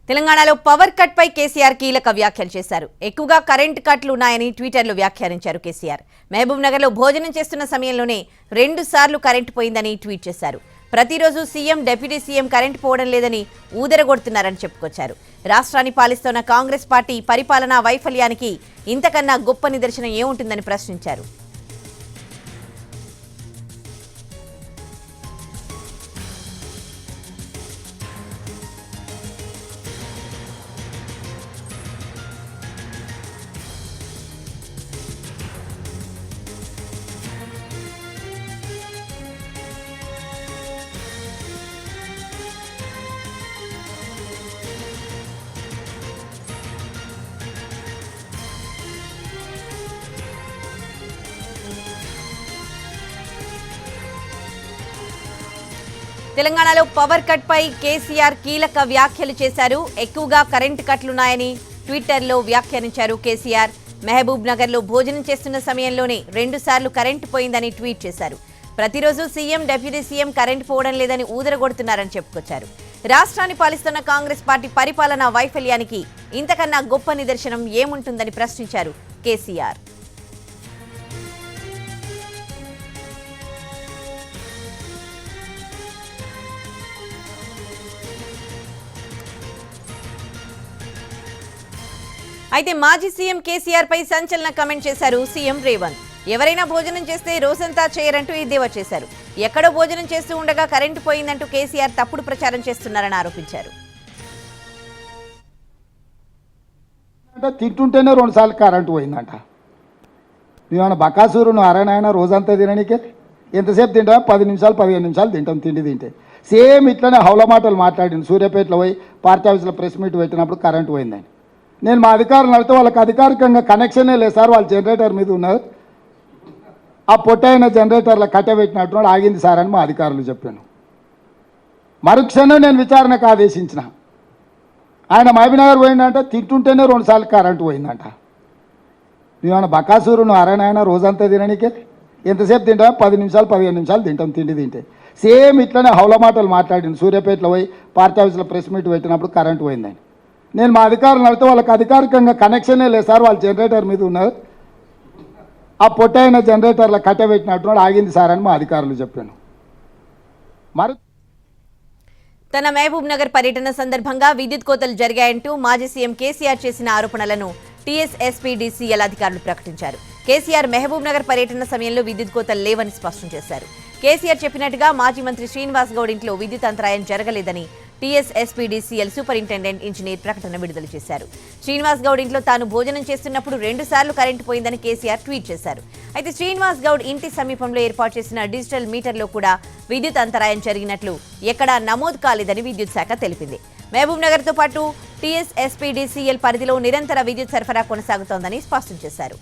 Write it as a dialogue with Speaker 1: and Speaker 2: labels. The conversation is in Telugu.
Speaker 1: తెలంగాణలో పవర్ కట్ పై కేసీఆర్ కీలక వ్యాఖ్యలు చేశారు. ఎక్కువగా కరెంట్ కట్లు ఉన్నాయని ట్విట్టర్లో వ్యాఖ్యానించారు కేసీఆర్. మహబూబ్ నగర్లో భోజనం చేస్తున్న సమయంలోనే 2 సార్లు కరెంట్ పోయిందని ట్వీట్ చేశారు. ప్రతిరోజు సీఎం, డిప్యూటీ సీఎం కరెంట్ పోవడం లేదని ఊదరగొడుతున్నారని చెప్పుకొచ్చారు. రాష్ట్రాన్ని పాలిస్తున్న కాంగ్రెస్ పార్టీ పరిపాలనా వైఫల్యానికి ఇంతకన్నా గొప్ప నిదర్శనం ఏముంటుందని ప్రశ్నించారు. తెలంగాణలో పవర్ కట్ పై కేసీఆర్ కీలక వ్యాఖ్యలు చేశారు. ఎక్కువగా కరెంట్ కట్లున్నాయని ట్విట్టర్లో వ్యాఖ్యానించారు కేసీఆర్. మహబూబ్ నగర్లో భోజనం చేస్తున్న సమయంలోనే 2 సార్లు కరెంట్ పోయిందని ట్వీట్ చేశారు. ప్రతిరోజు సీఎం, డిప్యూటీ సీఎం కరెంట్ పోవడం లేదని ఊదరగొడుతున్నారని చెప్పుకొచ్చారు. రాష్ట్రాన్ని పాలిస్తున్న కాంగ్రెస్ పార్టీ పరిపాలనా వైఫల్యానికి ఇంతకన్నా గొప్ప నిదర్శనం ఏముంటుందని ప్రశ్నించారు కేసీఆర్. అయితే మాజీ సీఎం కేసీఆర్ పై సంచలన కామెంట్ చేశారు సీఎం రేవంత్. ఎవరైనా భోజనం చేస్తే రోజంతా చేయరంటూ ఎద్దేవా చేశారు. ఎక్కడో భోజనం చేస్తూ ఉండగా కరెంటు పోయిందంటూ కేసీఆర్ తప్పుడు ప్రచారం చేస్తున్నారని ఆరోపించారు.
Speaker 2: తింటుంటేనే 2 సార్లు కరెంటు పోయిందంట. నువ్వేమన్నా బకాసూరు, నువ్వు అరనైనా రోజంతా తిననీకే? ఎంతసేపు తింటావా? 10 నిమిషాలు 15 నిమిషాలు తింటాం తిండి తింటే. సేమ్ ఇట్లనే హౌల మాటలు మాట్లాడింది. సూర్యాపేటలో పోయి పార్టీ ఆఫీస్లో ప్రెస్ మీట్ పెట్టినప్పుడు కరెంటు పోయిందని. నేను మా అధికారులను అడిగితే వాళ్ళకి అధికారికంగా కనెక్షనే లేదు సార్, వాళ్ళు జనరేటర్ మీద ఉన్నారు, ఆ పొట్టైన జనరేటర్లో కట్టబెట్టినట్టున్నాడు, ఆగింది సార్ అని మా అధికారులు చెప్పాను. మరుక్షణం నేను విచారణకు ఆదేశించిన. ఆయన మహబూబ్నగర్ పోయిందంట, తింటుంటేనే 2 సార్లు కరెంటు పోయిందంట. నువ్వేమన్నా బకాసూరు, నువ్వు అరనైనా రోజంతా తిననీకే? ఎంతసేపు తింటావా? 10 నిమిషాలు 15 నిమిషాలు తింటాం తిండి తింటే. సేమ్ ఇట్లనే హౌల మాటలు మాట్లాడింది. సూర్యాపేటలో పోయి పార్టీ ఆఫీస్లో ప్రెస్ మీట్ పెట్టినప్పుడు కరెంటు పోయిందని. నేను మా అధికారులను అడిగితే వాళ్ళకి అధికారికంగా కనెక్షనే లేదు సార్, వాళ్ళు జనరేటర్ మీద ఉన్నారు, ఆ పొట్టైన జనరేటర్లో కట్టబెట్టినట్టున్నాడు, ఆగింది సార్ అని మా అధికారులు చెప్పాను.
Speaker 1: తన మహబూబ్ నగర్ పర్యటన సందర్భంగా విద్యుత్ కోతలు జరిగాయంటూ మాజీ సీఎం కేసీఆర్ చేసిన ఆరోపణలను టీఎస్ఎస్పీడీసీఎల్ అధికారులు ప్రకటించారు. కేసీఆర్ మహబూబ్ నగర్ పర్యటన సమయంలో విద్యుత్ కోతలు లేవని స్పష్టం చేశారు. కేసీఆర్ చెప్పినట్టుగా మాజీ మంత్రి శ్రీనివాస్ గౌడ్ ఇంట్లో విద్యుత్ అంతరాయం జరగలేదని టీఎస్ఎస్పీడీసీఎల్ సూపరింటెండెంట్ ఇంజనీర్ ప్రకటన విడుదల చేశారు. శ్రీనివాస్ గౌడ్ ఇంట్లో తాను భోజనం చేస్తున్నప్పుడు 2 సార్లు కరెంటు పోయిందని కేసీఆర్ ట్వీట్ చేశారు. అయితే శ్రీనివాస్ గౌడ్ ఇంటి సమీపంలో ఏర్పాటు చేసిన డిజిటల్ మీటర్లో కూడా విద్యుత్ అంతరాయం జరిగినట్లు ఎక్కడా నమోదు కాలేదని విద్యుత్ శాఖ తెలిపింది. మహబూబ్ నగర్తో పాటు టీఎస్ఎస్పీడీసీఎల్ పరిధిలో నిరంతర విద్యుత్ సరఫరా కొనసాగుతోందని స్పష్టం చేశారు.